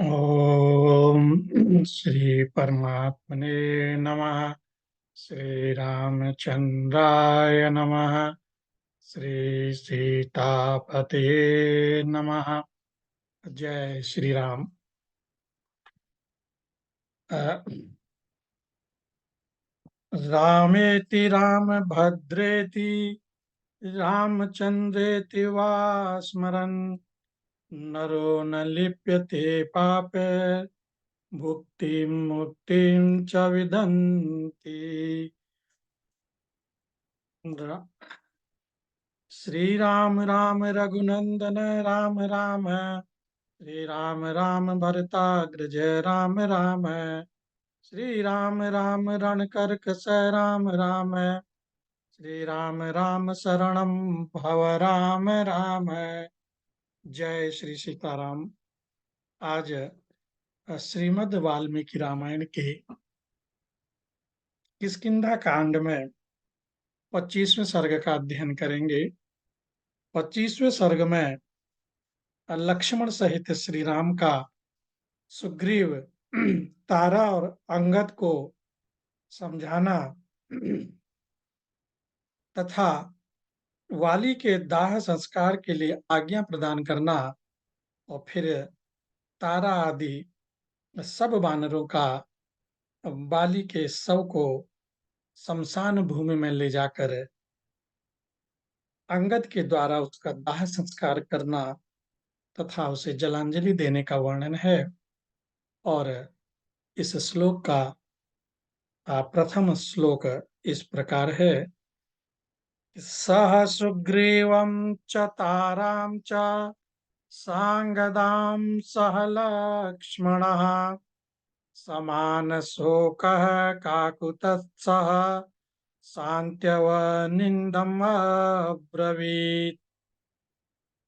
ओम श्री परमात्मने नमः। श्री रामचंद्राय नमः। श्री सीतापते नमः। जय श्री राम। अ, रामेति रामभद्रेति रामचंद्रेति वा स्मरन् नरो न लिप्यते पापे भुक्तिं मुक्तिं च विदन्ति। श्री राम राम रघुनंदन राम राम। श्री राम राम भरताग्रज राम राम। श्री राम राम रणकरकस राम राम। श्री राम राम शरणं भव राम राम। जय श्री सीताराम। आज श्रीमद् वाल्मीकि रामायण के किष्किंधा कांड में 25वें सर्ग का अध्ययन करेंगे। 25वें सर्ग में लक्ष्मण सहित श्री राम का सुग्रीव, तारा और अंगद को समझाना तथा वाली के दाह संस्कार के लिए आज्ञा प्रदान करना और फिर तारा आदि सब वानरों का वाली के शव को शमशान भूमि में ले जाकर अंगद के द्वारा उसका दाह संस्कार करना तथा उसे जलांजलि देने का वर्णन है। और इस श्लोक का प्रथम श्लोक इस प्रकार है। सह सुग्रीवं च तारां च सांगदां सह लक्ष्मणः समानशोकः काकुत्स्थः शान्त्यवनिन्दम् अब्रवीत्।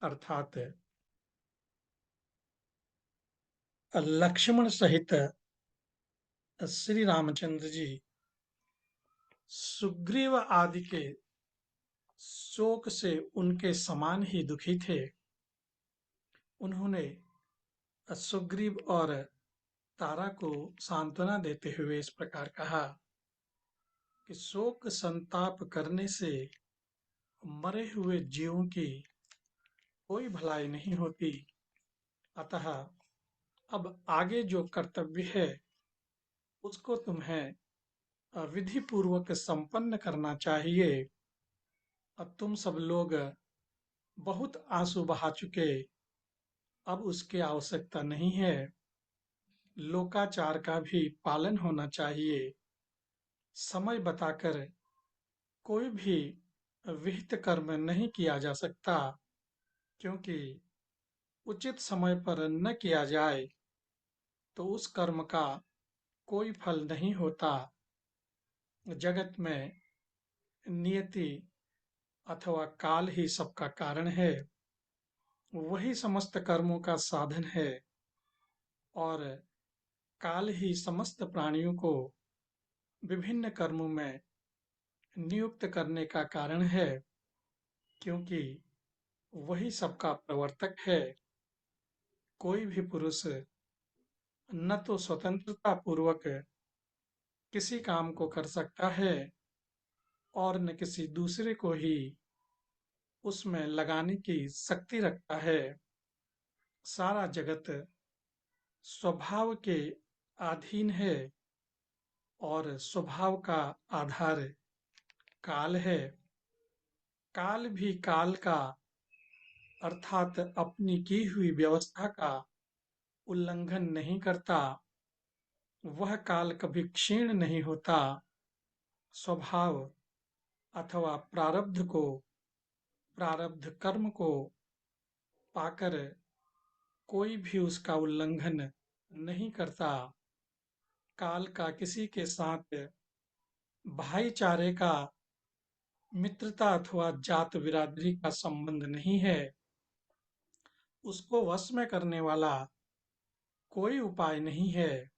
अर्थात लक्ष्मण सहित श्री रामचंद्र जी सुग्रीव आदि के शोक से उनके समान ही दुखी थे। उन्होंने सुग्रीव और तारा को सांत्वना देते हुए इस प्रकार कहा कि शोक संताप करने से मरे हुए जीवों की कोई भलाई नहीं होती। अतः अब आगे जो कर्तव्य है उसको तुम्हें विधि पूर्वक संपन्न करना चाहिए। अब तुम सब लोग बहुत आंसू बहा चुके, अब उसकी आवश्यकता नहीं है। लोकाचार का भी पालन होना चाहिए। समय बताकर कोई भी विहित कर्म नहीं किया जा सकता, क्योंकि उचित समय पर न किया जाए तो उस कर्म का कोई फल नहीं होता। जगत में नियति अथवा काल ही सबका कारण है। वही समस्त कर्मों का साधन है और काल ही समस्त प्राणियों को विभिन्न कर्मों में नियुक्त करने का कारण है, क्योंकि वही सबका प्रवर्तक है। कोई भी पुरुष न तो स्वतंत्रता पूर्वक किसी काम को कर सकता है और न किसी दूसरे को ही उसमें लगाने की शक्ति रखता है। सारा जगत स्वभाव के अधीन है और स्वभाव का आधार काल है। काल भी काल का अर्थात अपनी की हुई व्यवस्था का उल्लंघन नहीं करता। वह काल कभी क्षीण नहीं होता। स्वभाव अथवा प्रारब्ध को, प्रारब्ध कर्म को पाकर कोई भी उसका उल्लंघन नहीं करता। काल का किसी के साथ भाईचारे का, मित्रता अथवा जात बिरादरी का संबंध नहीं है। उसको वश में करने वाला कोई उपाय नहीं है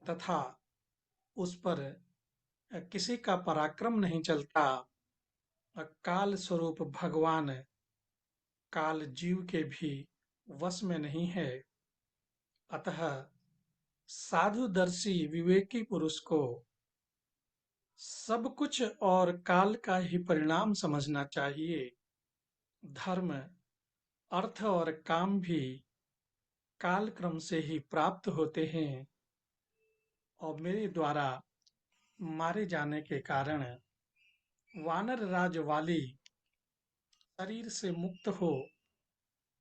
तथा उस पर किसी का पराक्रम नहीं चलता। काल स्वरूप भगवान काल जीव के भी वश में नहीं है। अतः साधुदर्शी विवेकी पुरुष को सब कुछ और काल का ही परिणाम समझना चाहिए। धर्म, अर्थ और काम भी काल क्रम से ही प्राप्त होते हैं और मेरे द्वारा मारे जाने के कारण वानर राज वाली शरीर से मुक्त हो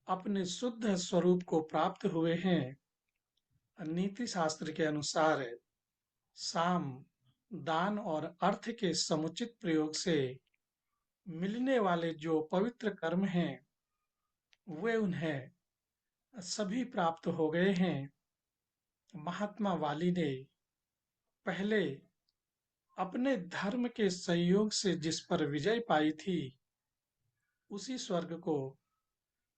अपने शुद्ध स्वरूप को प्राप्त हुए हैं। नीति शास्त्र के अनुसार साम, दान और अर्थ के समुचित प्रयोग से मिलने वाले जो पवित्र कर्म हैं वे उन्हें सभी प्राप्त हो गए हैं। महात्मा वाली ने पहले अपने धर्म के संयोग से जिस पर विजय पाई थी उसी स्वर्ग को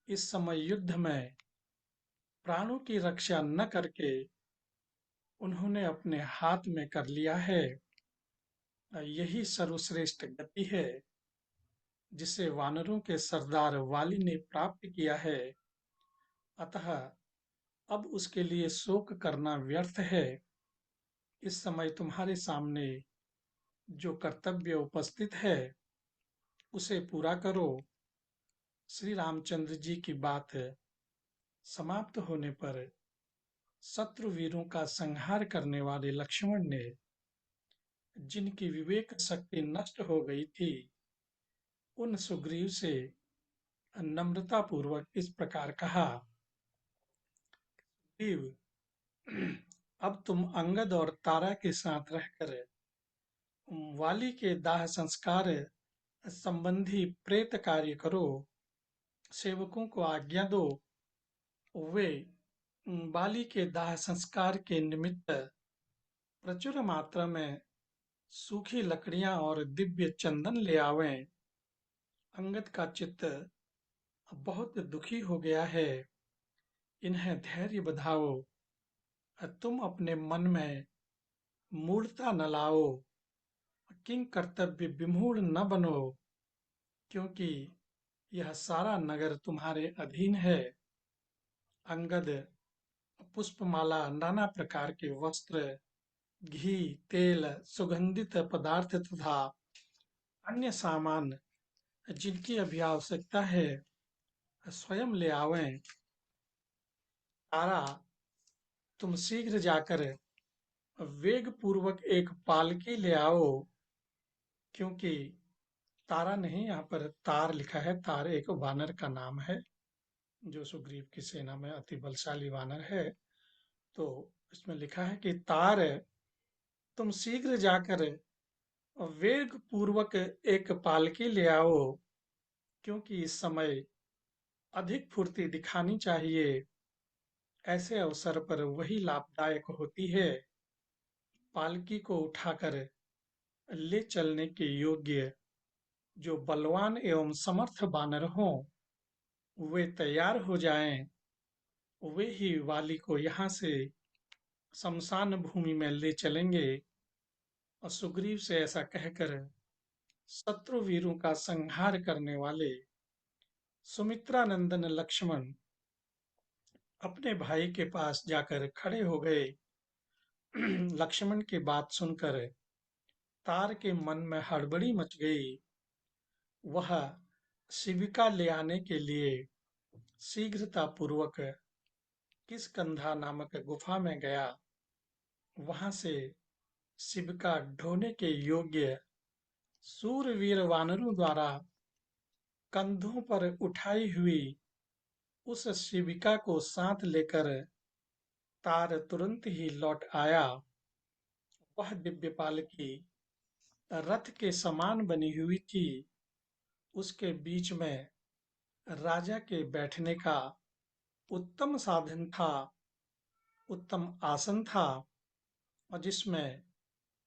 इस समय युद्ध में प्राणों की रक्षा न करके उन्होंने अपने हाथ में कर लिया है। यही सर्वश्रेष्ठ गति है जिसे वानरों के सरदार वाली ने प्राप्त किया है। अतः अब उसके लिए शोक करना व्यर्थ है। इस समय तुम्हारे सामने जो कर्तव्य उपस्थित है उसे पूरा करो। श्री रामचंद्र जी की बात समाप्त होने पर शत्रु वीरों का संहार करने वाले लक्ष्मण ने जिनकी विवेक शक्ति नष्ट हो गई थी उन सुग्रीव से नम्रता पूर्वक इस प्रकार कहा, सुग्रीव, अब तुम अंगद और तारा के साथ रहकर वाली के दाह संस्कार संबंधी प्रेत कार्य करो। सेवकों को आज्ञा दो वे बाली के दाह संस्कार के निमित्त प्रचुर मात्रा में सूखी लकड़ियां और दिव्य चंदन ले आवें। अंगद का चित्त बहुत दुखी हो गया है। इन्हें धैर्य बधाओ। तुम अपने मन में मूढ़ता न लाओ। किंग कर्तव्य विमूढ़ न बनो, क्योंकि यह सारा नगर तुम्हारे अधीन है। अंगद पुष्पमाला, नाना प्रकार के वस्त्र, घी, तेल, सुगंधित पदार्थ तथा अन्य सामान जिनकी अभी आवश्यकता है स्वयं ले आवें। तारा, तुम शीघ्र जाकर वेग पूर्वक एक पालकी ले आओ, क्योंकि तारा नहीं, यहाँ पर तार लिखा है। तार एक वानर का नाम है जो सुग्रीव की सेना में अति बलशाली वानर है। तो इसमें लिखा है कि तार, तुम शीघ्र जाकर वेग पूर्वक एक पालकी ले आओ, क्योंकि इस समय अधिक फुर्ती दिखानी चाहिए। ऐसे अवसर पर वही लाभदायक होती है। पालकी को उठाकर ले चलने के योग्य जो बलवान एवं समर्थ बानर हों वे तैयार हो जाएं। वे ही वाली को यहाँ से शमशान भूमि में ले चलेंगे। और सुग्रीव से ऐसा कहकर शत्रु वीरों का संहार करने वाले सुमित्रा नंदन लक्ष्मण अपने भाई के पास जाकर खड़े हो गए। लक्ष्मण की बात सुनकर तार के मन में हड़बड़ी मच गई। वह शिविका ले आने के लिए शीघ्रतापूर्वक किष्किंधा नामक गुफा में गया। वहां से शिविका ढोने के योग्य शूरवीर वानरों द्वारा कंधों पर उठाई हुई उस शिविका को साथ लेकर तार तुरंत ही लौट आया। वह दिव्य पालकी रथ के समान बनी हुई थी। उसके बीच में राजा के बैठने का उत्तम साधन था, उत्तम आसन था, और जिसमें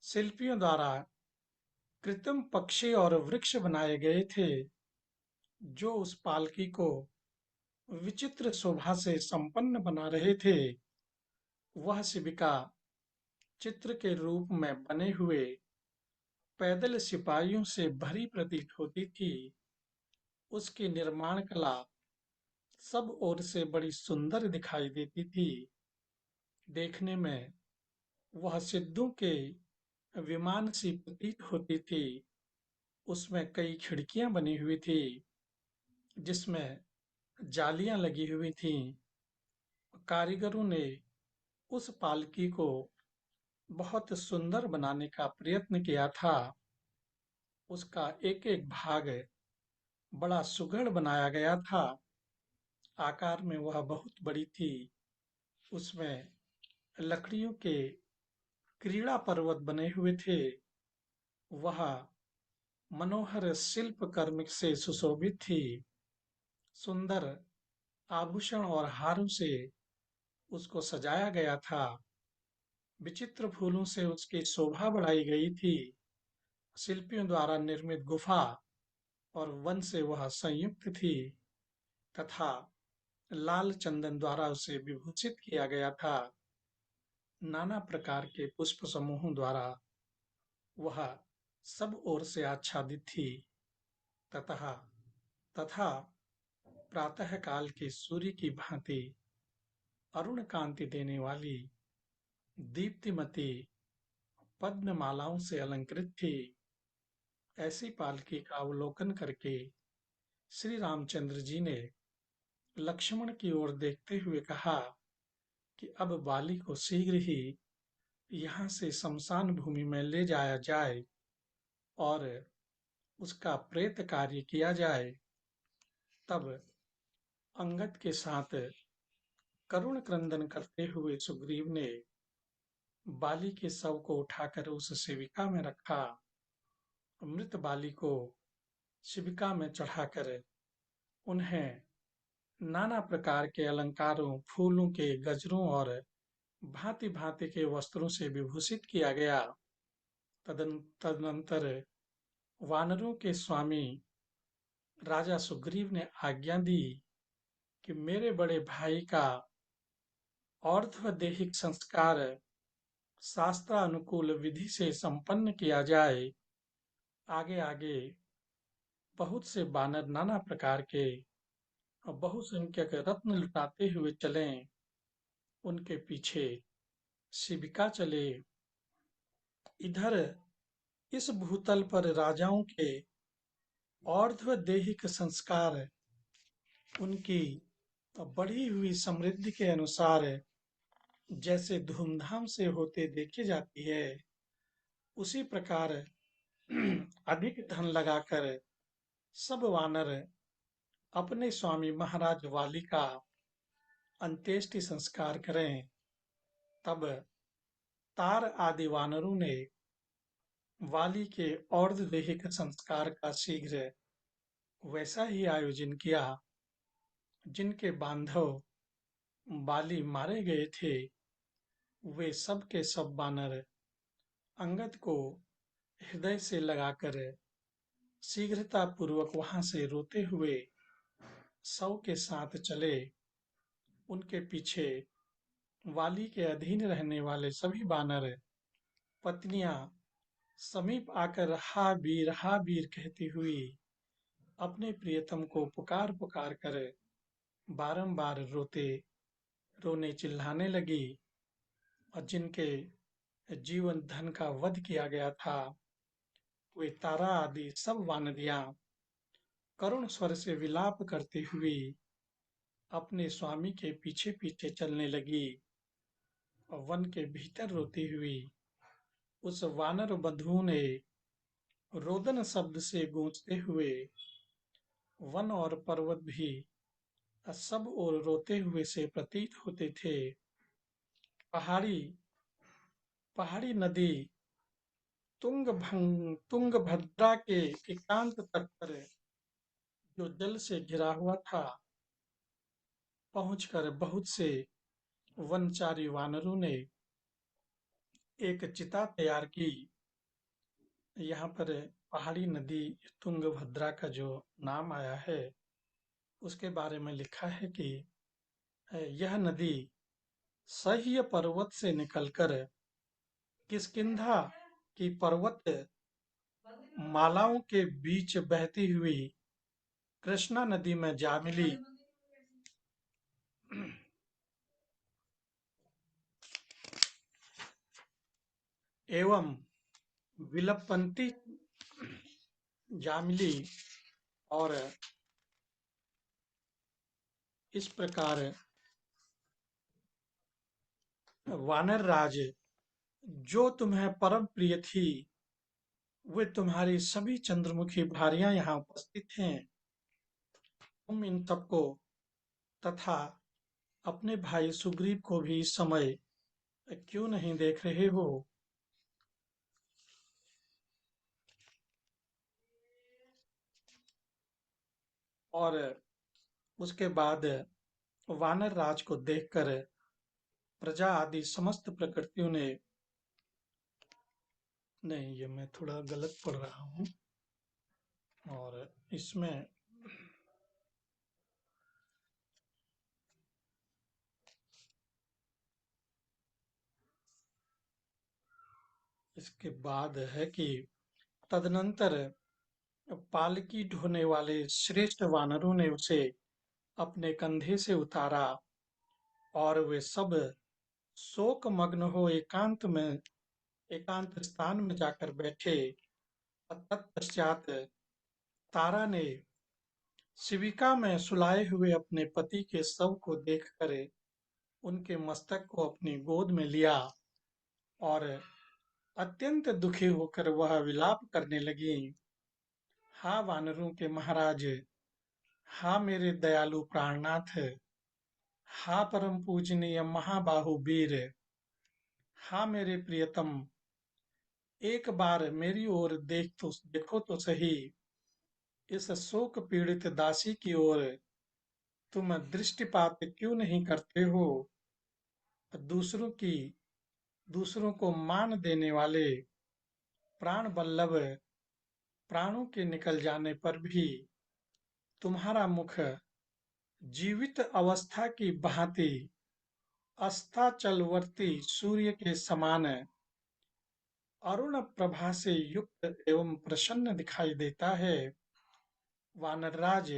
शिल्पियों द्वारा कृत्रिम पक्षी और वृक्ष बनाए गए थे, जो उस पालकी को विचित्र शोभा से संपन्न बना रहे थे। वह शिविका चित्र के रूप में बने हुए पैदल सिपाहियों से भरी प्रतीत होती थी। उसकी निर्माण कला सब ओर से बड़ी सुंदर दिखाई देती थी। देखने में वह सिद्धों के विमान सी प्रतीत होती थी। उसमें कई खिड़कियां बनी हुई थी, जिसमें जालियां लगी हुई थीं। कारीगरों ने उस पालकी को बहुत सुंदर बनाने का प्रयत्न किया था। उसका एक-एक भाग बड़ा सुघड़ बनाया गया था। आकार में वह बहुत बड़ी थी। उसमें लकड़ियों के क्रीड़ा पर्वत बने हुए थे। वह मनोहर शिल्प कर्म से सुशोभित थी। सुंदर आभूषण और हारों से उसको सजाया गया था। विचित्र फूलों से उसकी शोभा बढ़ाई गई थी। शिल्पियों द्वारा निर्मित गुफा और वन से वह संयुक्त थी तथा लाल चंदन द्वारा उसे विभूषित किया गया था। नाना प्रकार के पुष्प समूहों द्वारा वह सब ओर से आच्छादित थी। तथा तथा प्रातः काल के सूर्य की भांति अरुण कांति देने वाली दीप्तिमती पद्ममालाओं से अलंकृत थी। ऐसी पालकी का अवलोकन करके श्री रामचंद्र जी ने लक्ष्मण की ओर देखते हुए कहा कि अब बाली को शीघ्र ही यहाँ से शमशान भूमि में ले जाया जाए और उसका प्रेत कार्य किया जाए। तब अंगद के साथ करुण क्रंदन करते हुए सुग्रीव ने बाली के शव को उठाकर उस शिविका में रखा। मृत बाली को शिविका में चढ़ाकर उन्हें नाना प्रकार के अलंकारों, फूलों के गजरों और भांति-भांति के वस्त्रों से विभूषित किया गया। तदनंतर वानरों के स्वामी राजा सुग्रीव ने आज्ञा दी कि मेरे बड़े भाई का और्ध्वदेहिक संस्कार शास्त्रानुकूल विधि से संपन्न किया जाए। आगे आगे बहुत से बानर नाना प्रकार के और बहुसंख्यक रत्न लुटाते हुए चलें। उनके पीछे शिविका चले। इधर इस भूतल पर राजाओं के और्ध्वदेहिक संस्कार उनकी बढ़ी हुई समृद्धि के अनुसार जैसे धूमधाम से होते देखी जाती है, उसी प्रकार अधिक धन लगाकर सब वानर अपने स्वामी महाराज वाली का अंत्येष्टि संस्कार करें। तब तार आदि वानरों ने वाली के और्ध्वदेहिक संस्कार का शीघ्र वैसा ही आयोजन किया। जिनके बांधव बाली मारे गए थे, वे सब के सब बानर अंगद को हृदय से लगाकर शीघ्रता पूर्वक वहां से रोते हुए शव के साथ चले। उनके पीछे वाली के अधीन रहने वाले सभी बानर पत्नियां समीप आकर हा वीर कहती हुई अपने प्रियतम को पुकार पुकार कर बारंबार रोने चिल्लाने लगी। और जिनके जीवन धन का वध किया गया था, वे तारा आदि सब वानरियां करुण स्वर से विलाप करती हुई अपने स्वामी के पीछे पीछे चलने लगी और वन के भीतर रोती हुई उस वानर बंधु ने रोदन शब्द से गूंजते हुए वन और पर्वत भी सब ओर रोते हुए से प्रतीत होते थे। पहाड़ी पहाड़ी नदी तुंगभद्रा के एकांत तट पर जो जल से घिरा हुआ था, पहुंचकर बहुत से वनचारी वानरों ने एक चिता तैयार की। यहाँ पर पहाड़ी नदी तुंगभद्रा का जो नाम आया है, उसके बारे में लिखा है कि यह नदी सह्य पर्वत से निकलकर किष्किंधा की पर्वत मालाओं के बीच बहती हुई कृष्णा नदी में जा मिली। एवं विलपंती जामिली और इस प्रकार वानर राज जो तुम्हें परम प्रिय थी, वे तुम्हारी सभी चंद्रमुखी भारियां यहाँ उपस्थित हैं। तुम इन सबको तथा अपने भाई सुग्रीव को भी इस समय क्यों नहीं देख रहे हो? और उसके बाद वानर राज को देखकर प्रजा आदि समस्त प्रकृतियों ने, नहीं ये मैं थोड़ा गलत पढ़ रहा हूँ, और इसमें इसके बाद है कि तदनंतर पालकी ढोने वाले श्रेष्ठ वानरों ने उसे अपने कंधे से उतारा और वे सब शोक मग्न हो एकांत स्थान में जाकर बैठे। तत्पश्चात तारा ने शिविका में सुलाए हुए अपने पति के शव को देखकर उनके मस्तक को अपनी गोद में लिया और अत्यंत दुखी होकर वह विलाप करने लगी। हा वानरों के महाराज, हा मेरे दयालु प्राणनाथ, हा परम पूजनीय महाबाहु वीर, हा मेरे प्रियतम, एक बार मेरी ओर देखो तो सही। इस शोक पीड़ित दासी की ओर तुम दृष्टिपात क्यों नहीं करते हो? दूसरों की दूसरों को मान देने वाले प्राण बल्लभ, प्राणों के निकल जाने पर भी तुम्हारा मुख जीवित अवस्था की भांति अस्ताचलवर्ती सूर्य के समान अरुण प्रभा से युक्त एवं प्रसन्न दिखाई देता है। वानरराज,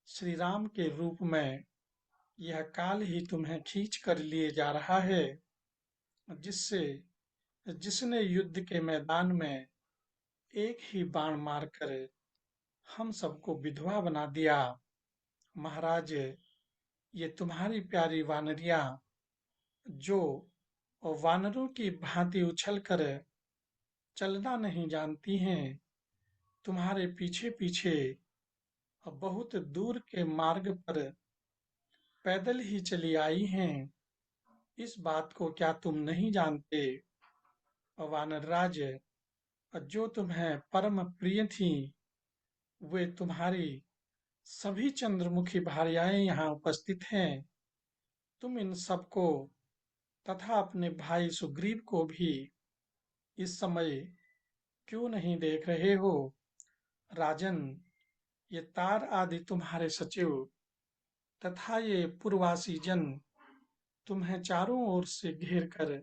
श्री राम के रूप में यह काल ही तुम्हें खींच कर लिए जा रहा है, जिससे जिसने युद्ध के मैदान में एक ही बाण मारकर हम सबको विधवा बना दिया। महाराज, ये तुम्हारी प्यारी वानरियां जो वानरों की भांति उछलकर चलना नहीं जानती हैं, तुम्हारे पीछे पीछे बहुत दूर के मार्ग पर पैदल ही चली आई हैं। इस बात को क्या तुम नहीं जानते? वानरराज, जो तुम्हें परम प्रिय थी, वे तुम्हारी सभी चंद्रमुखी भार्याएं यहाँ उपस्थित हैं। तुम इन सबको तथा अपने भाई सुग्रीव को भी इस समय क्यों नहीं देख रहे हो? राजन, ये तार आदि तुम्हारे सचिव तथा ये पूर्ववासी जन तुम्हें चारों ओर से घेर कर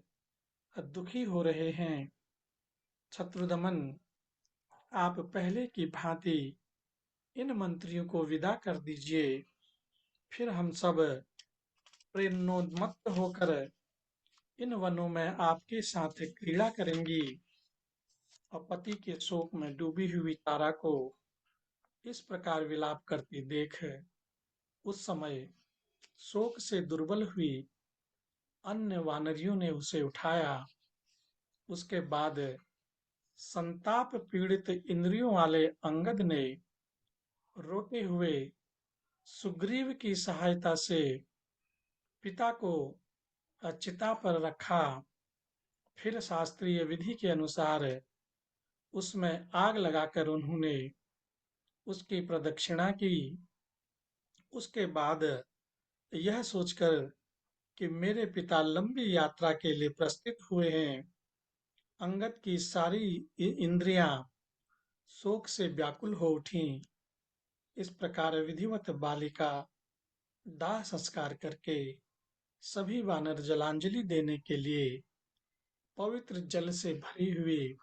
दुखी हो रहे हैं। शत्रुदमन, आप पहले की भांति इन मंत्रियों को विदा कर दीजिए, फिर हम सब प्रेरणोन्मत्त होकर इन वनों में आपके साथ क्रीड़ा करेंगी। और पति के शोक में डूबी हुई तारा को इस प्रकार विलाप करती देख उस समय शोक से दुर्बल हुई अन्य वानरियों ने उसे उठाया। उसके बाद संताप पीड़ित इंद्रियों वाले अंगद ने रोते हुए सुग्रीव की सहायता से पिता को चिता पर रखा। फिर शास्त्रीय विधि के अनुसार उसमें आग लगाकर उन्होंने उसकी प्रदक्षिणा की। उसके बाद यह सोचकर कि मेरे पिता लंबी यात्रा के लिए प्रस्थित हुए हैं, अंगद की सारी इंद्रियां शोक से व्याकुल हो उठीं। इस प्रकार विधिवत बालिका दाह संस्कार करके सभी वानर जलांजलि देने के लिए पवित्र जल से भरी हुई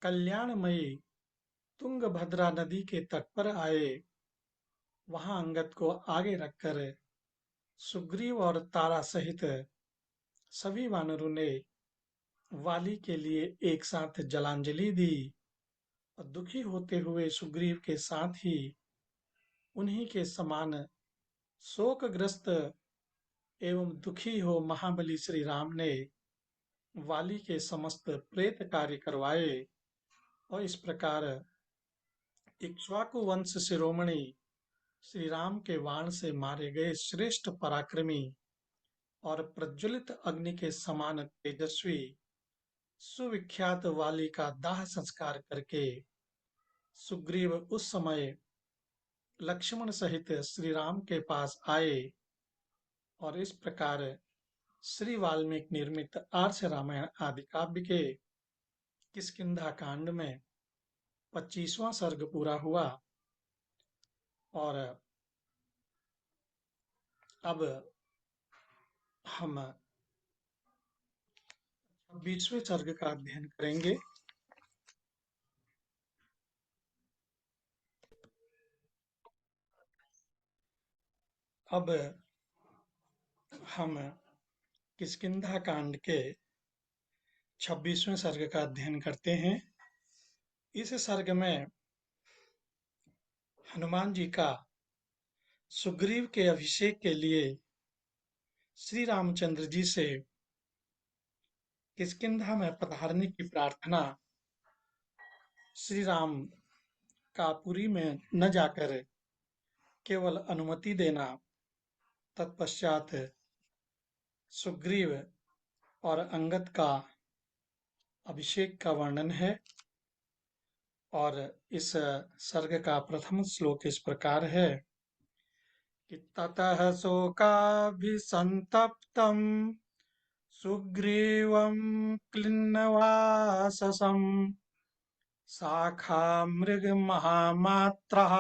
कल्याणमयी तुंगभद्रा नदी के तट पर आए। वहां अंगद को आगे रखकर सुग्रीव और तारा सहित सभी वानरों ने वाली के लिए एक साथ जलांजलि दी और दुखी होते हुए सुग्रीव के साथ ही उन्हीं के समान शोकग्रस्त एवं दुखी हो महाबली श्री राम ने वाली के समस्त प्रेत कार्य करवाए और इस प्रकार इक्ष्वाकु वंश शिरोमणि श्री राम के बाण से मारे गए श्रेष्ठ पराक्रमी और प्रज्वलित अग्नि के समान तेजस्वी सुविख्यात वाली का दाह संस्कार करके सुग्रीव उस समय लक्ष्मण सहित श्री राम के पास आए और इस प्रकार श्री वाल्मीकि निर्मित आर्ष रामायण आदि काव्य के किष्किंधा कांड में 25वां सर्ग पूरा हुआ और अब हम 26वें सर्ग का अध्ययन करेंगे। अब हम किष्किंधा कांड के 26वें सर्ग का अध्ययन करते हैं। इस सर्ग में हनुमान जी का सुग्रीव के अभिषेक के लिए श्री रामचंद्र जी से किष्किंधा में पधारने की प्रार्थना, श्री राम का पुरी में न जाकर केवल अनुमति देना, तत्पश्चात सुग्रीव और अंगद का अभिषेक का वर्णन है। और इस सर्ग का प्रथम श्लोक इस प्रकार है कि ततः शोकाभिसंतप्तं सुग्रीवं क्लिन्नवाससं शाखामृगमहामात्रः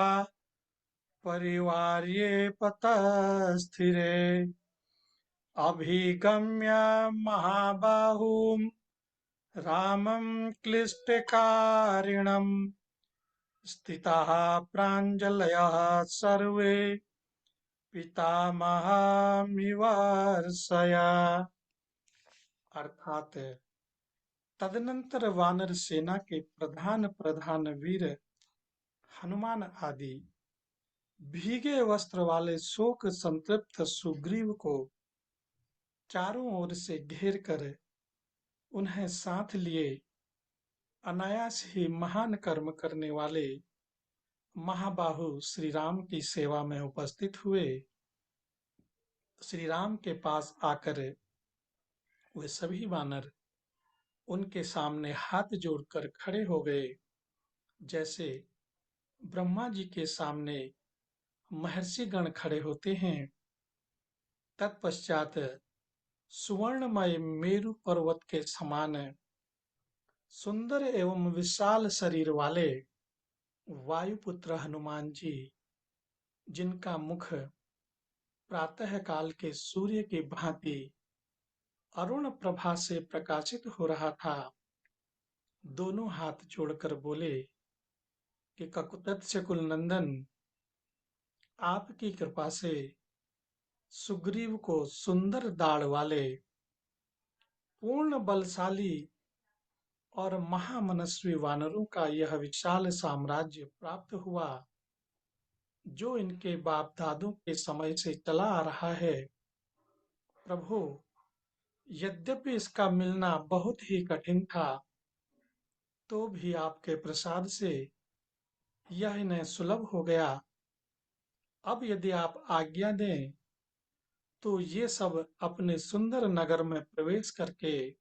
परिवार्येऽपतस्थिरे अभिगम्य महाबाहुं रामं क्लिष्टकारिणं स्थिताः प्राञ्जलयः सर्वे पितामहमिवर्षया। अर्थात तदनंतर वानर सेना के प्रधान प्रधान वीर हनुमान आदि भीगे वस्त्र वाले शोक संतृप्त सुग्रीव को चारों ओर से घेर कर उन्हें साथ लिए अनायास ही महान कर्म करने वाले महाबाहु श्री राम की सेवा में उपस्थित हुए। श्री राम के पास आकर वे सभी वानर उनके सामने हाथ जोड़कर खड़े हो गए, जैसे ब्रह्मा जी के सामने महर्षिगण खड़े होते हैं। तत्पश्चात सुवर्णमय मेरु पर्वत के समान सुंदर एवं विशाल शरीर वाले वायुपुत्र हनुमान जी, जिनका मुख प्रातः काल के सूर्य की भांति अरुण प्रभा से प्रकाशित हो रहा था, दोनों हाथ जोड़कर बोले कि ककुतस्य कुलनंदन, आपकी कृपा से सुग्रीव को सुंदर दाढ़ वाले पूर्ण बलशाली और महामनस्वी वानरों का यह विशाल साम्राज्य प्राप्त हुआ, जो इनके बाप दादों के समय से चला आ रहा है। प्रभु, यद्यपि इसका मिलना बहुत ही कठिन था, तो भी आपके प्रसाद से यह इन्हें सुलभ हो गया। अब यदि आप आज्ञा दें तो ये सब अपने सुंदर नगर में प्रवेश करके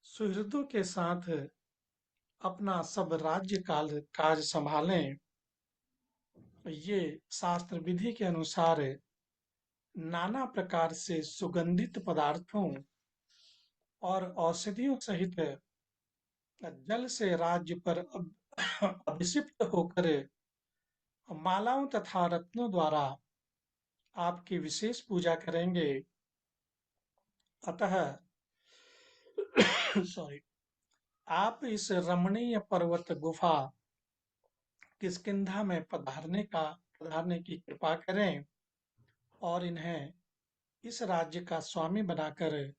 सुहृदों के साथ अपना सब राज्य काल काज संभालें। ये शास्त्र विधि के अनुसार नाना प्रकार से सुगंधित पदार्थों और औषधियों सहित जल से राज्य पर अभिषिक्त होकर मालाओं तथा रत्नों द्वारा आपकी विशेष पूजा करेंगे। अतः सॉरी, आप इस रमणीय पर्वत गुफा किष्किंधा में पधारने की कृपा करें और इन्हें इस राज्य का स्वामी बनाकर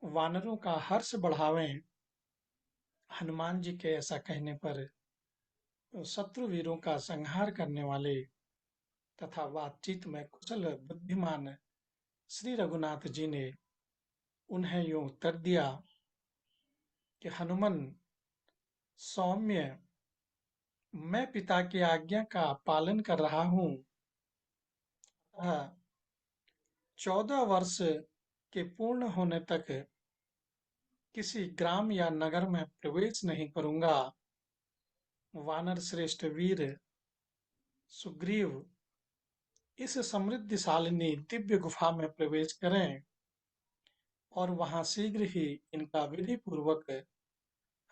वानरों का हर्ष बढ़ावें। हनुमान जी के ऐसा कहने पर शत्रु वीरों का संहार करने वाले तथा बातचीत में कुशल बुद्धिमान श्री रघुनाथ जी ने उन्हें यूं उत्तर दिया कि हनुमान, सौम्य, मैं पिता की आज्ञा का पालन कर रहा हूँ। 14 वर्ष के पूर्ण होने तक किसी ग्राम या नगर में प्रवेश नहीं करूंगा। वानर श्रेष्ठ वीर सुग्रीव इस समृद्धशालिनी दिव्य गुफा में प्रवेश करें और वहां शीघ्र ही इनका विधि पूर्वक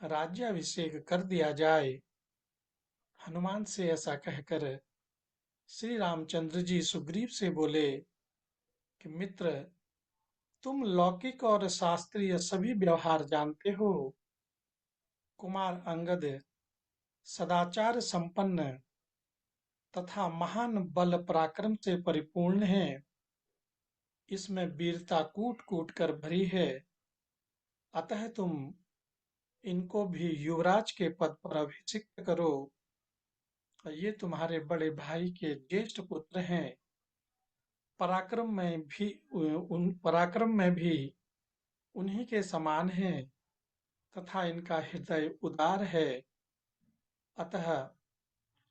राज्याभिषेक कर दिया जाए। हनुमान से ऐसा कहकर श्री रामचंद्र जी सुग्रीव से बोले कि मित्र, तुम लौकिक और शास्त्रीय सभी व्यवहार जानते हो। कुमार अंगद सदाचार संपन्न तथा महान बल पराक्रम से परिपूर्ण है। इसमें वीरता कूट कूट कर भरी है। अतः तुम इनको भी युवराज के पद पर अभिषिक्त करो। ये तुम्हारे बड़े भाई के ज्येष्ठ पुत्र हैं। पराक्रम में भी उन्हीं के समान है तथा इनका हृदय उदार है। अतः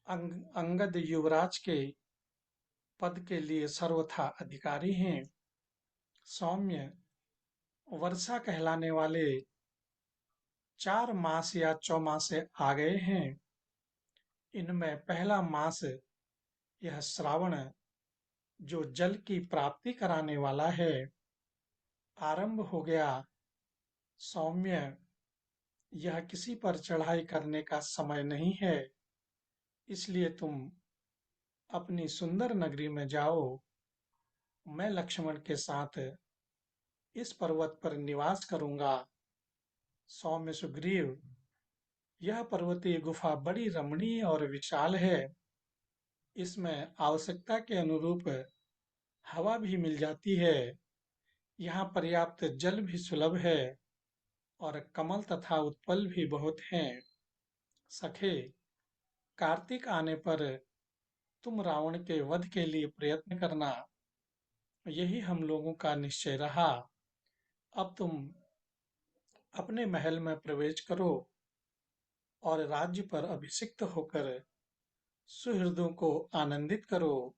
अंगद युवराज के पद के लिए सर्वथा अधिकारी हैं। सौम्य, वर्षा कहलाने वाले 4 मास या चौमासे आ गए हैं। इनमें पहला मास यह श्रावण, जो जल की प्राप्ति कराने वाला है, आरंभ हो गया। सौम्य, यह किसी पर चढ़ाई करने का समय नहीं है। इसलिए तुम अपनी सुंदर नगरी में जाओ। मैं लक्ष्मण के साथ इस पर्वत पर निवास करूंगा। सौम्य सुग्रीव, यह पर्वतीय गुफा बड़ी रमणीय और विशाल है। इसमें आवश्यकता के अनुरूप हवा भी मिल जाती है। यहाँ पर्याप्त जल भी सुलभ है और कमल तथा उत्पल भी बहुत हैं। सखे, कार्तिक आने पर तुम रावण के वध के लिए प्रयत्न करना। यही हम लोगों का निश्चय रहा। अब तुम अपने महल में प्रवेश करो और राज्य पर अभिषिक्त होकर सुहृदों को आनंदित करो।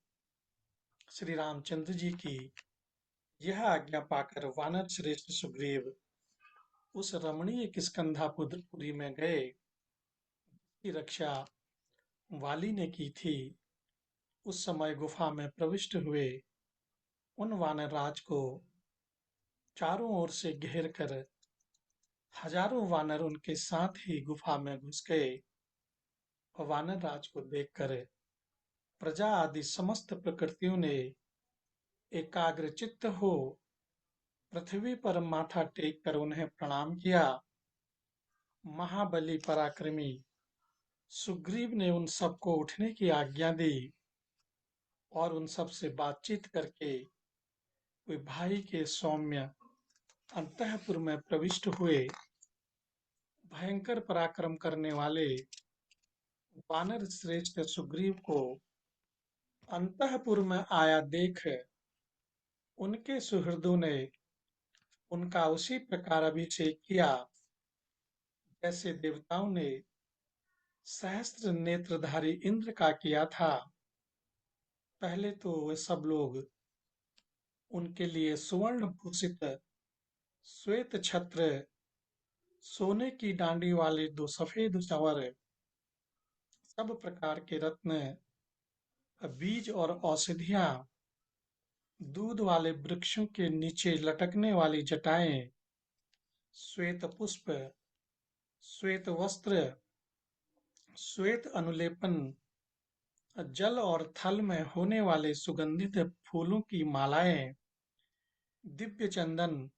श्री रामचंद्र जी की यह आज्ञा पाकर वानर श्रेष्ठ सुग्रीव उस रमणीय किष्किंधापुरी में गए की रक्षा वाली ने की थी। उस समय गुफा में प्रविष्ट हुए उन वानरराज को चारों ओर से घेर कर हजारों वानर उनके साथ ही गुफा में घुस गए। वानरराज को देखकर प्रजा आदि समस्त प्रकृतियों ने एकाग्रचित्त हो पृथ्वी पर माथा टेक कर उन्हें प्रणाम किया। महाबली पराक्रमी सुग्रीव ने उन सबको उठने की आज्ञा दी और उन सब से बातचीत करके वे भाई के सौम्य अंतःपुर में प्रविष्ट हुए। भयंकर पराक्रम करने वाले वानर श्रेष्ठ सुग्रीव को अंतःपुर में आया देख उनके सुहृदों ने उनका उसी प्रकार अभिषेक किया जैसे देवताओं ने सहस्त्र नेत्रधारी इंद्र का किया था। पहले तो वे सब लोग उनके लिए सुवर्ण भूषित श्वेत छत्र, सोने की डांडी वाले 2 सफेद चंवर, सब प्रकार के रत्न, बीज और औषधियां, दूध वाले वृक्षों के नीचे लटकने वाली जटाएं, श्वेत पुष्प, श्वेत वस्त्र, श्वेत अनुलेपन, जल और थल में होने वाले सुगंधित फूलों की मालाएं, दिव्य चंदन,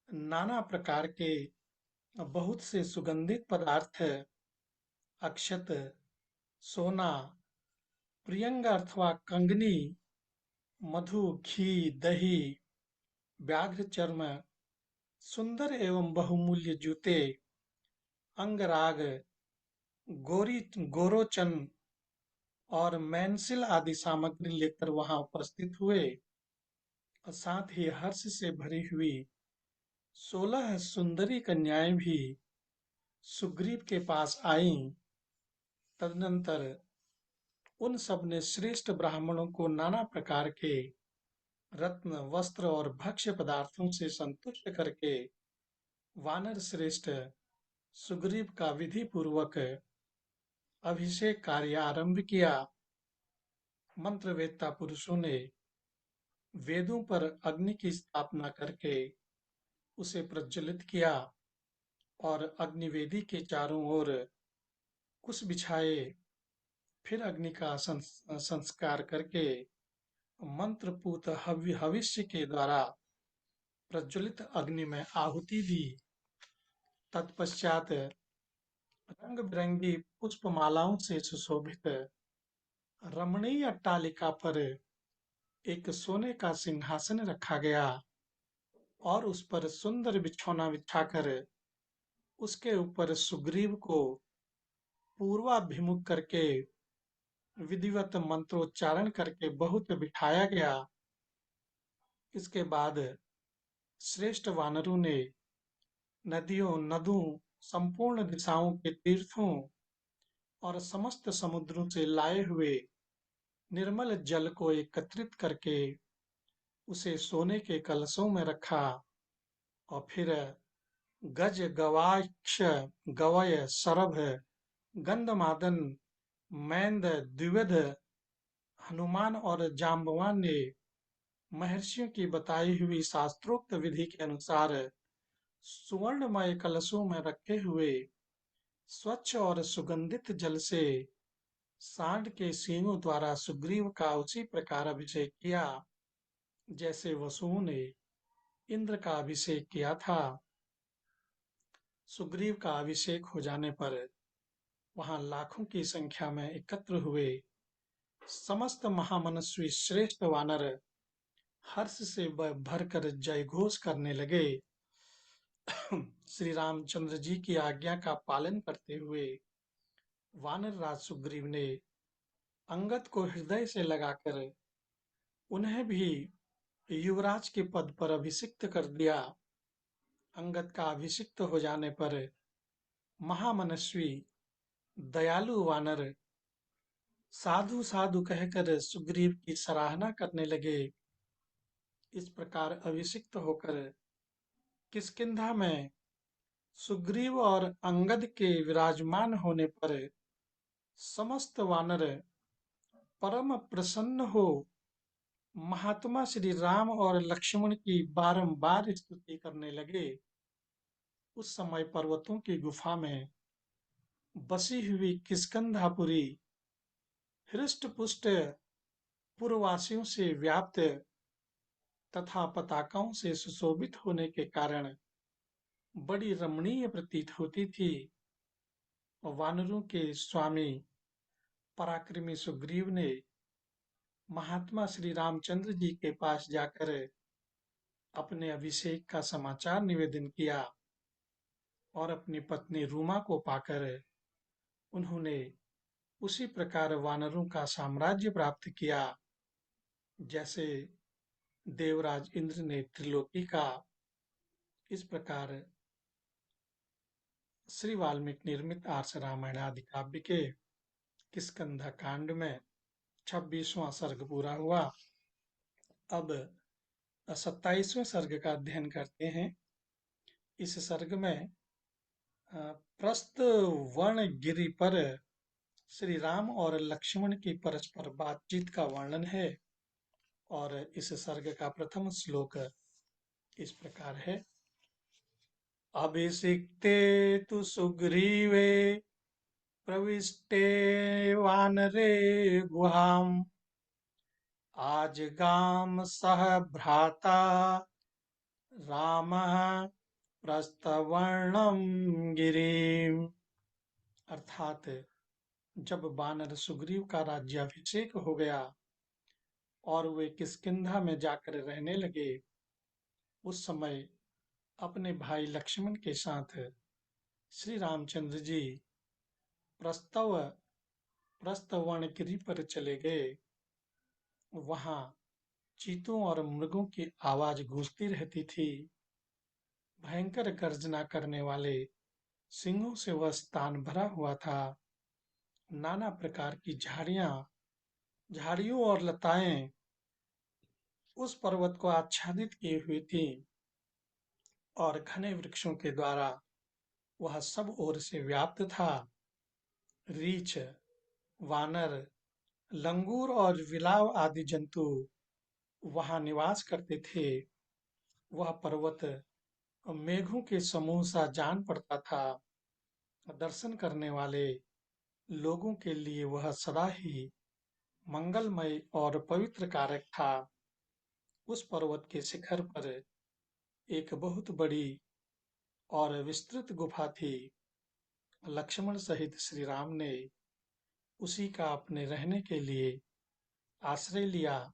नाना प्रकार के बहुत से सुगंधित पदार्थ, अक्षत, सोना, प्रियंग अथवा कंगनी, मधु, घी, दही, व्याघ्र चर्म, सुंदर एवं बहुमूल्य जूते, अंगराग, गोरी गोरोचन और मैंसिल आदि सामग्री लेकर वहां उपस्थित हुए और साथ ही हर्ष से भरी हुई 16 सुंदरी कन्याएं भी सुग्रीव के पास आईं। तदनंतर उन सब ने श्रेष्ठ ब्राह्मणों को नाना प्रकार के रत्न, वस्त्र और भक्ष्य पदार्थों से संतुष्ट करके वानर श्रेष्ठ सुग्रीव का विधि पूर्वक अभिषेक कार्य आरंभ किया। मंत्रवेत्ता पुरुषों ने वेदों पर अग्नि की स्थापना करके उसे प्रज्वलित किया और अग्निवेदी के चारों ओर कुश बिछाए। फिर अग्नि का संस्कार करके मंत्रपूत हविष्य के द्वारा प्रज्वलित अग्नि में आहुति दी। तत्पश्चात रंग बिरंगी पुष्पमालाओं से सुशोभित रमणीय अट्टालिका पर एक सोने का सिंहासन रखा गया और उस पर सुंदर बिछौना बिछाकर उसके ऊपर सुग्रीव को पूर्वाभिमुख करके विधिवत मंत्रोच्चारण करके बहुत बिठाया गया। इसके बाद श्रेष्ठ वानरों ने नदियों, नदों, संपूर्ण दिशाओं के तीर्थों और समस्त समुद्रों से लाए हुए निर्मल जल को एकत्रित करके उसे सोने के कलशों में रखा और फिर गज, गवाक्ष, गवय, शरभ, गंधमादन, मैंद, द्विविध, हनुमान और जाम्बवान ने महर्षियों की बताई हुई शास्त्रोक्त विधि के अनुसार सुवर्णमय कलशों में रखे हुए स्वच्छ और सुगंधित जल से सांड के सींगों द्वारा सुग्रीव का उसी प्रकार अभिषेक किया जैसे वसुओं ने इंद्र का अभिषेक किया था। सुग्रीव का अभिषेक हो जाने पर वहां लाखों की संख्या में एकत्र हुए समस्त महामनस्वी श्रेष्ठ वानर हर्ष से भरकर जयघोष करने लगे। श्री रामचंद्र जी की आज्ञा का पालन करते हुए वानर राज सुग्रीव ने अंगद को हृदय से लगाकर उन्हें भी युवराज के पद पर अभिषिक्त कर दिया। अंगद का अभिषिक्त हो जाने पर महामनस्वी दयालु वानर साधु साधु कहकर सुग्रीव की सराहना करने लगे। इस प्रकार अभिषिक्त होकर किष्किंधा में सुग्रीव और अंगद के विराजमान होने पर समस्त वानर परम प्रसन्न हो महात्मा श्री राम और लक्ष्मण की बारंबार स्तुति करने लगे। उस समय पर्वतों की गुफा में बसी हुई किष्किंधापुरी हृष्ट पुष्ट पुरवासियों से व्याप्त तथा पताकाओं से सुशोभित होने के कारण बड़ी रमणीय प्रतीत होती थी। वानरों के स्वामी पराक्रमी सुग्रीव ने महात्मा श्री रामचंद्र जी के पास जाकर अपने अभिषेक का समाचार निवेदन किया और अपनी पत्नी रूमा को पाकर उन्होंने उसी प्रकार वानरों का साम्राज्य प्राप्त किया जैसे देवराज इंद्र ने त्रिलोकी का। इस प्रकार श्री वाल्मीकि निर्मित आर्ष रामायण आदि काव्य के किष्किंधा कांड में 26वां सर्ग पूरा हुआ। अब 27वें सर्ग का अध्ययन करते हैं। इस सर्ग में प्रस्थ वर्ण गिरि पर श्री राम और लक्ष्मण की परस्पर बातचीत का वर्णन है और इस सर्ग का प्रथम श्लोक इस प्रकार है। अभिषिक्ते तु सुग्रीवे प्रविष्टे वानरे गुहाम् आजगाम सह भ्राता रामः प्रस्थवर्णम गिरिम। अर्थात जब वानर सुग्रीव का राज्याभिषेक हो गया और वे किष्किंधा में जाकर रहने लगे, उस समय अपने भाई लक्ष्मण के साथ श्री रामचंद्र जी प्रस्तव प्रस्थवनगिरि पर चले गए। वहां चीतों और मृगों की आवाज गूंजती रहती थी। भयंकर गर्जना करने वाले सिंहों से वह स्थान भरा हुआ था। नाना प्रकार की झाड़ियों और लताएं उस पर्वत को आच्छादित किए हुई थी और घने वृक्षों के द्वारा वह सब ओर से व्याप्त था। रीछ, वानर, लंगूर और विलाव आदि जंतु वहां निवास करते थे। वह पर्वत मेघों के समूह सा जान पड़ता था। दर्शन करने वाले लोगों के लिए वह सदा ही मंगलमय और पवित्र कारक था। उस पर्वत के शिखर पर एक बहुत बड़ी और विस्तृत गुफा थी। लक्ष्मण सहित श्री राम ने उसी का अपने रहने के लिए आश्रय लिया।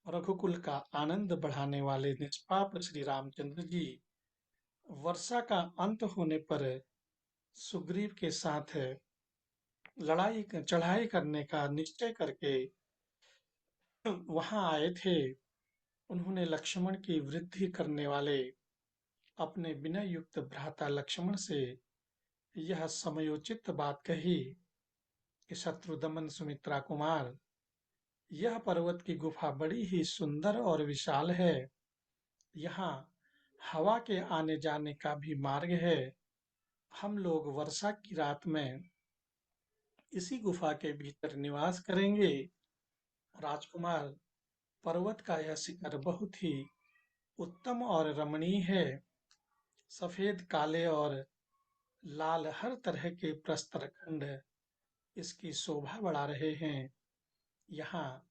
रघुकुल का आनंद बढ़ाने वाले निष्पाप श्री रामचंद्र जी वर्षा का अंत होने पर सुग्रीव के साथ लड़ाई चढ़ाई करने का निश्चय करके वहां आए थे। उन्होंने लक्ष्मण की वृद्धि करने वाले अपने विनय युक्त भ्राता लक्ष्मण से यह समयोचित बात कही कि शत्रुदमन सुमित्रा कुमार, यह पर्वत की गुफा बड़ी ही सुंदर और विशाल है। यहाँ हवा के आने जाने का भी मार्ग है। हम लोग वर्षा की रात में इसी गुफा के भीतर निवास करेंगे। राजकुमार, पर्वत का यह शिखर बहुत ही उत्तम और रमणीय है। सफेद, काले और लाल हर तरह के प्रस्तर खंड इसकी शोभा बढ़ा रहे हैं। यहाँ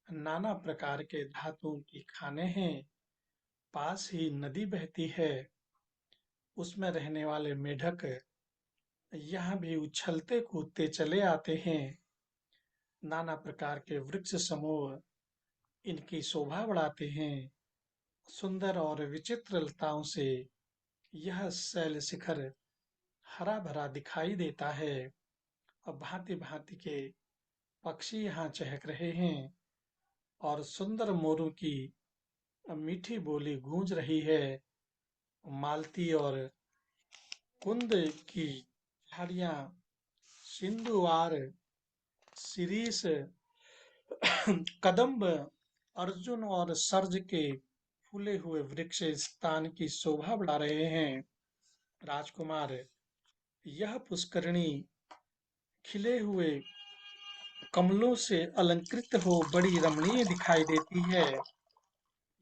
नाना प्रकार के धातुओं की खानें हैं। पास ही नदी बहती है। उसमें रहने वाले मेढक यहाँ भी उछलते कूदते चले आते हैं। नाना प्रकार के वृक्ष समूह इनकी शोभा बढ़ाते हैं। सुंदर और विचित्र लताओं से यह शैल शिखर हरा भरा दिखाई देता है और भांति भांति के पक्षी यहाँ चहक रहे हैं और सुंदर मोरों की मीठी बोली गूंज रही है। मालती और कुंद की झाड़ियां, सिंधुवार, शिरीष, कदम्ब, अर्जुन और सर्ज के फूले हुए वृक्ष स्थान की शोभा बढ़ा रहे हैं। राजकुमार, यह पुष्करिणी खिले हुए कमलों से अलंकृत हो बड़ी रमणीय दिखाई देती है।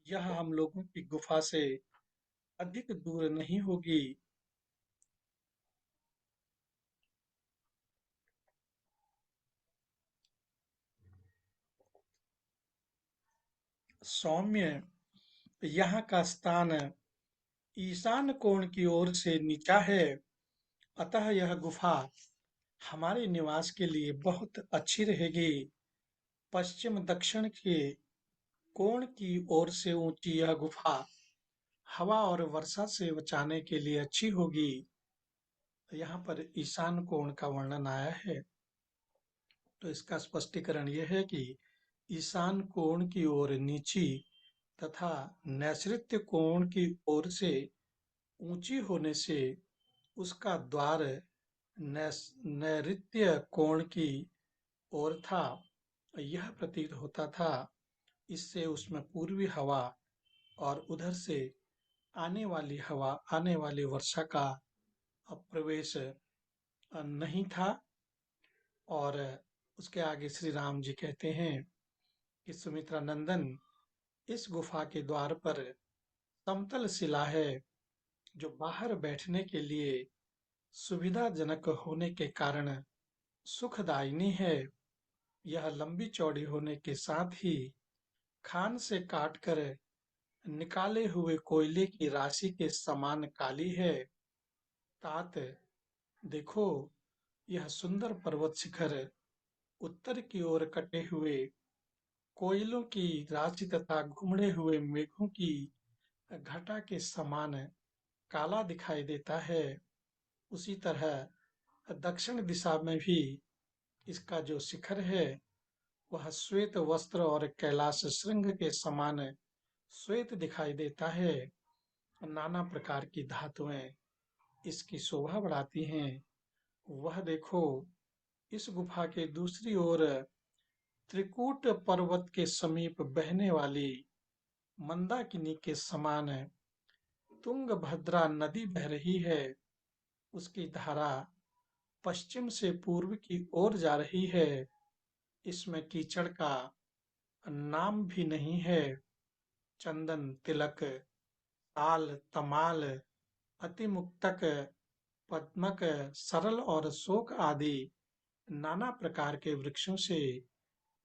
यह हम लोगों की गुफा से अधिक दूर नहीं होगी। सौम्य, यहाँ का स्थान ईशान कोण की ओर से नीचा है, अतः यह गुफा हमारे निवास के लिए बहुत अच्छी रहेगी। पश्चिम दक्षिण के कोण की ओर से ऊंची यह गुफा हवा और वर्षा से बचाने के लिए अच्छी होगी। यहाँ पर ईशान कोण का वर्णन आया है, तो इसका स्पष्टीकरण यह है कि ईशान कोण की ओर नीची तथा नैऋत्य कोण की ओर से ऊंची होने से उसका द्वार नैऋत्य कोण की ओर था। यह प्रतीत होता था इससे उसमें पूर्वी हवा और उधर से आने वाली वर्षा का प्रवेश नहीं था। और उसके आगे श्री राम जी कहते हैं कि सुमित्रा नंदन, इस गुफा के द्वार पर समतल शिला है जो बाहर बैठने के लिए सुविधाजनक होने के कारण सुखदायिनी है। यह लंबी चौड़ी होने के साथ ही खान से काटकर निकाले हुए कोयले की राशि के समान काली है। तात, देखो, यह सुंदर पर्वत शिखर उत्तर की ओर कटे हुए कोयलों की राशि तथा घुमड़े हुए मेघों की घटा के समान काला दिखाई देता है, उसी तरह दक्षिण दिशा में भी इसका जो शिखर है वह श्वेत वस्त्र और कैलाश श्रृंग के समान श्वेत दिखाई देता है। नाना प्रकार की धातुएं इसकी शोभा बढ़ाती हैं। वह देखो, इस गुफा के दूसरी ओर त्रिकूट पर्वत के समीप बहने वाली मंदाकिनी के समान तुंगभद्रा नदी बह रही है। उसकी धारा पश्चिम से पूर्व की ओर जा रही है। इसमें कीचड़ का नाम भी नहीं है। चंदन, तिलक, ताल, तमाल, अतिमुक्तक, पद्मक, सरल और शोक आदि नाना प्रकार के वृक्षों से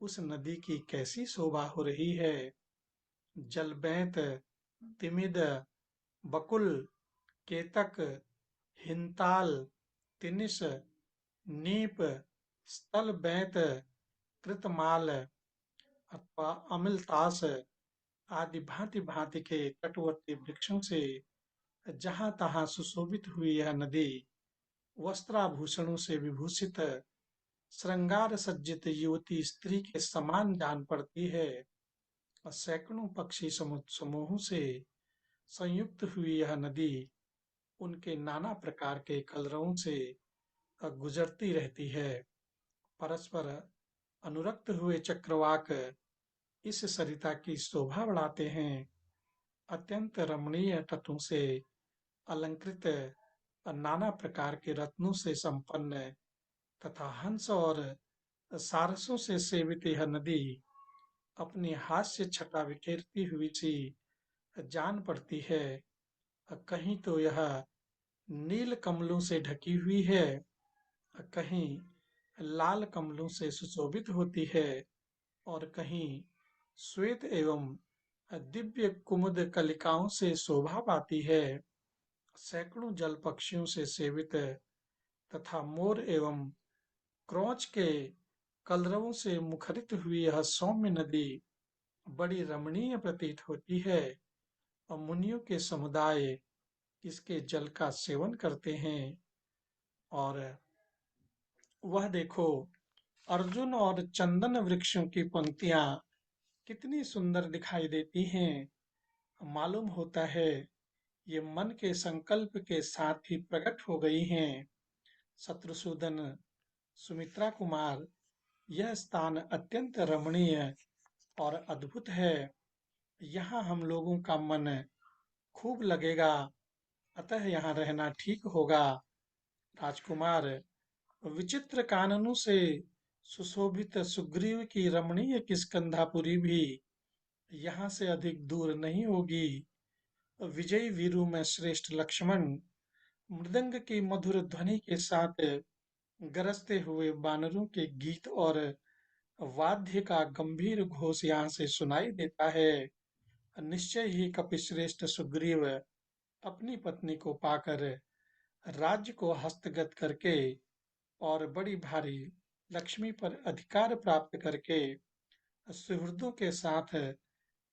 उस नदी की कैसी शोभा हो रही है। जलबैंत, तिमिद, बकुल, केतक, हिंताल, तिनिस, नीप, स्थल बैंत, कृतमाल अथवा अमिलतास आदि भांति भांति के तटवर्ती वृक्षों से जहां तहां सुशोभित हुई यह नदी वस्त्राभूषणों से विभूषित श्रृंगार सज्जित युवती स्त्री के समान जान पड़ती है। और सैकड़ों पक्षी समूहों से संयुक्त हुई यह नदी उनके नाना प्रकार के कलरवों से गुजरती रहती है। परस्पर अनुरक्त हुए चक्रवाक इस सरिता की शोभा बढ़ाते हैं। अत्यंत रमणीय तटों से अलंकृत नाना प्रकार के रत्नों से संपन्न तथा हंस और सारसों से सेवित यह नदी अपनी हास्य छटा बिखेरती हुई सी जान पड़ती है। कहीं तो यह नील कमलों से ढकी हुई है, कहीं लाल कमलों से सुशोभित होती है और कहीं श्वेत एवं दिव्य कुमुद कलिकाओं से शोभा पाती है। सैकड़ों जल पक्षियों से सेवित तथा मोर एवं क्रौच के कलरवों से मुखरित हुई यह सौम्य नदी बड़ी रमणीय प्रतीत होती है और मुनियों के समुदाय इसके जल का सेवन करते हैं। और वह देखो, अर्जुन और चंदन वृक्षों की पंक्तियां कितनी सुंदर दिखाई देती हैं। मालूम होता है ये मन के संकल्प के साथ ही प्रकट हो गई हैं। शत्रुसूदन, सुमित्रा कुमार, यह स्थान अत्यंत रमणीय और अद्भुत है। यहाँ हम लोगों का मन खूब लगेगा, अतः यहाँ रहना ठीक होगा। राजकुमार, विचित्र काननों से सुशोभित सुग्रीव की रमणीय किष्किंधापुरी भी यहाँ से अधिक दूर नहीं होगी। विजयी वीरों में श्रेष्ठ लक्ष्मण मृदंग की मधुर ध्वनि के साथ गरजते हुए वानरों के गीत और वाद्य का गंभीर घोष यहाँ से सुनाई देता है। निश्चय ही कपिश्रेष्ठ सुग्रीव अपनी पत्नी को पाकर राज्य को हस्तगत करके और बड़ी भारी लक्ष्मी पर अधिकार प्राप्त करके सुहृदों के साथ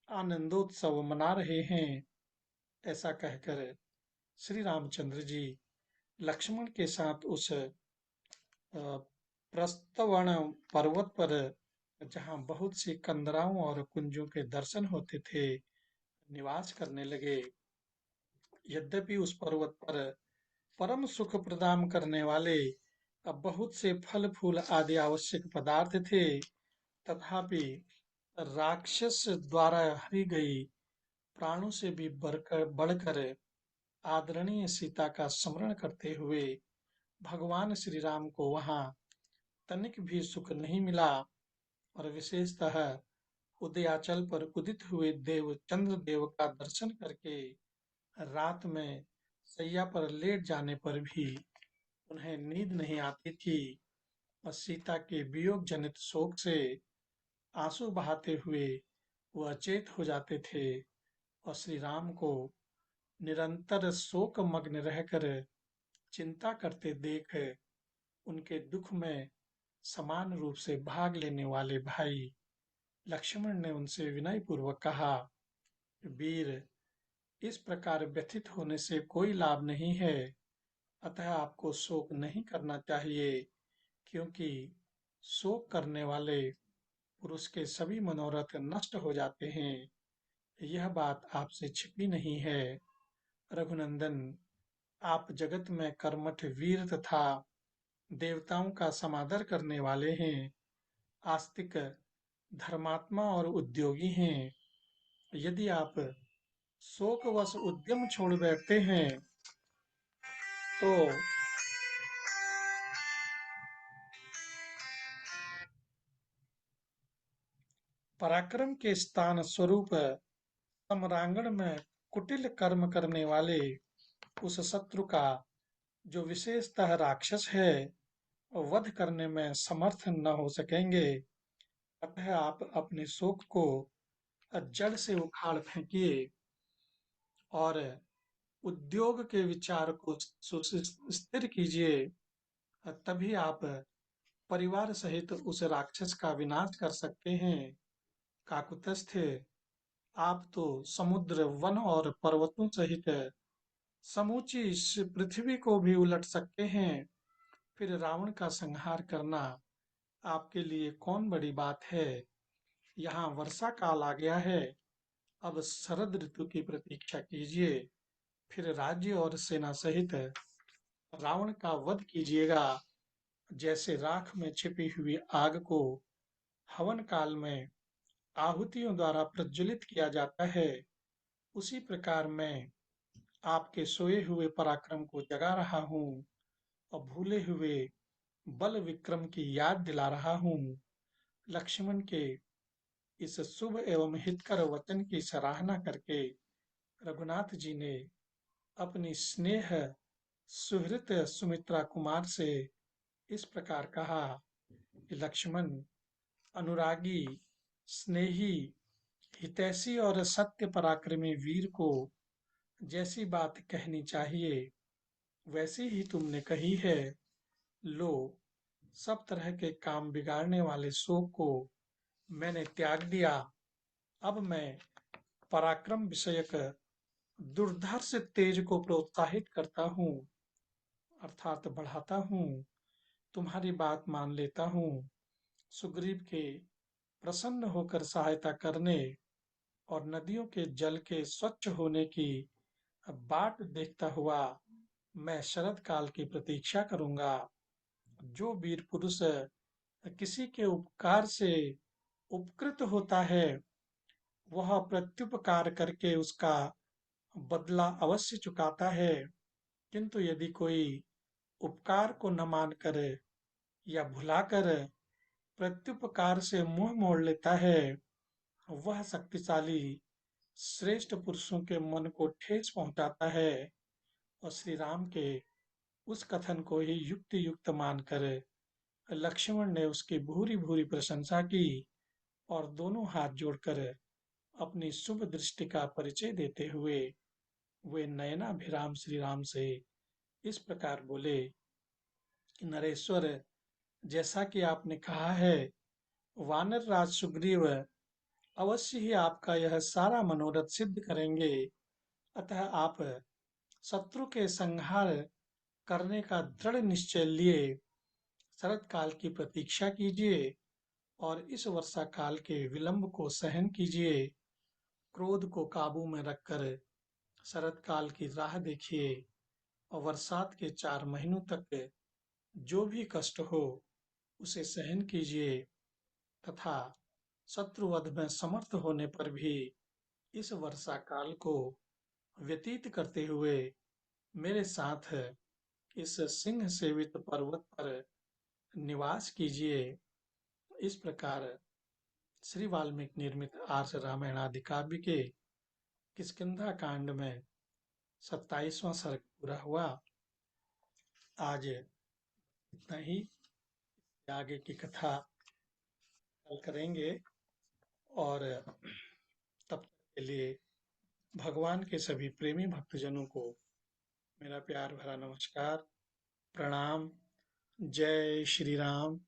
आनंदोत्सव मना रहे हैं। ऐसा कहकर श्री रामचंद्र जी लक्ष्मण के साथ उस प्रस्तवन पर्वत पर, जहाँ बहुत सी कंदराओं और कुंजों के दर्शन होते थे, निवास करने लगे। यद्यपि उस पर्वत पर परम सुख प्रदान करने वाले अब बहुत से फल फूल आदि आवश्यक पदार्थ थे, तथापि राक्षस द्वारा हरी गई प्राणों से भी बढ़कर आदरणीय सीता का स्मरण करते हुए भगवान श्री राम को वहां तनिक भी सुख नहीं मिला। और विशेषतः उदयाचल पर उदित हुए देव चंद्रदेव का दर्शन करके रात में सैया पर लेट जाने पर भी उन्हें नींद नहीं आती थी और सीता के वियोग जनित शोक से आंसू बहाते हुए वह अचेत हो जाते थे और श्री राम को निरंतर शोक मग्न रहकर चिंता करते देख उनके दुख में समान रूप से भाग लेने वाले भाई लक्ष्मण ने उनसे विनय पूर्वक कहा, वीर, इस प्रकार व्यथित होने से कोई लाभ नहीं है, अतः आपको शोक नहीं करना चाहिए, क्योंकि शोक करने वाले पुरुष के सभी मनोरथ नष्ट हो जाते हैं। यह बात आपसे छिपी नहीं है। रघुनंदन, आप जगत में कर्मठ वीर तथा देवताओं का समादर करने वाले हैं, आस्तिक, धर्मात्मा और उद्योगी हैं। यदि आप शोकवश उद्यम छोड़ बैठते हैं तो पराक्रम के स्थान स्वरूप सम्रांगण में कुटिल कर्म करने वाले उस शत्रु का, जो विशेषतः राक्षस है, वध करने में समर्थ न हो सकेंगे। अतः आप अपने शोक को जड़ से उखाड़ फेंकिए और उद्योग के विचार को स्थिर कीजिए। तभी आप परिवार सहित उस राक्षस का विनाश कर सकते हैं। काकुत्स्थ, आप तो समुद्र, वन और पर्वतों सहित समूची इस पृथ्वी को भी उलट सकते हैं। फिर रावण का संहार करना आपके लिए कौन बड़ी बात है। यहाँ वर्षा काल आ गया है, अब शरद ऋतु की प्रतीक्षा कीजिए। फिर राज्य और सेना सहित रावण का वध कीजिएगा। जैसे राख में छिपी हुई आग को हवन काल में आहुतियों द्वारा प्रज्वलित किया जाता है, उसी प्रकार मैं आपके सोए हुए पराक्रम को जगा रहा हूँ और भूले हुए बल विक्रम की याद दिला रहा हूँ। लक्ष्मण के इस शुभ एवं हितकर वचन की सराहना करके रघुनाथ जी ने अपनी स्नेह सुहृत सुमित्रा कुमार से इस प्रकार कहा कि लक्ष्मण, अनुरागी, स्नेही, हितैषी और सत्य पराक्रमी वीर को जैसी बात कहनी चाहिए वैसी ही तुमने कही है। लो, सब तरह के काम बिगाड़ने वाले शोक को मैंने त्याग दिया। अब मैं पराक्रम विषयक दुर्धर्ष तेज को प्रोत्साहित करता हूँ, अर्थात बढ़ाता हूँ। तुम्हारी बात मान लेता हूँ। सुग्रीव के प्रसन्न होकर सहायता करने और नदियों के जल के स्वच्छ होने की बाट देखता हुआ मैं शरद काल की प्रतीक्षा करूंगा। जो वीर पुरुष किसी के उपकार से उपकृत होता है, वह प्रत्युपकार करके उसका बदला अवश्य चुकाता है। किंतु यदि कोई उपकार को न मानकर या भुलाकर प्रत्युपकार से मुंह मोड़ लेता है, वह शक्तिशाली श्रेष्ठ पुरुषों के मन को ठेस पहुंचाता है। और श्री राम के उस कथन को ही युक्ति युक्त मानकर लक्ष्मण ने उसकी भूरी भूरी प्रशंसा की और दोनों हाथ जोड़कर अपनी शुभ दृष्टि का परिचय देते हुए वे नयनाभिराम श्री राम से इस प्रकार बोले कि नरेश्वर, जैसा कि आपने कहा है, वानर राज सुग्रीव अवश्य ही आपका यह सारा मनोरथ सिद्ध करेंगे। अतः आप शत्रु के संहार करने का दृढ़ निश्चय लिए शरद काल की प्रतीक्षा कीजिए और इस वर्षा काल के विलंब को सहन कीजिए। क्रोध को काबू में रखकर शरद काल की राह देखिए और बरसात के 4 महीनों तक जो भी कष्ट हो उसे सहन कीजिए तथा शत्रुवध में समर्थ होने पर भी इस वर्षा काल को व्यतीत करते हुए मेरे साथ इस सिंह सेवित पर्वत पर निवास कीजिए। इस प्रकार श्री वाल्मीकि निर्मित आर्ष रामायण आदि काव्य के किष्किंधा कांड में 27वां सर्ग पूरा हुआ। आज इतना ही। आगे की कथा कल करेंगे और तब तक के लिए भगवान के सभी प्रेमी भक्तजनों को मेरा प्यार भरा नमस्कार, प्रणाम। जय श्री राम।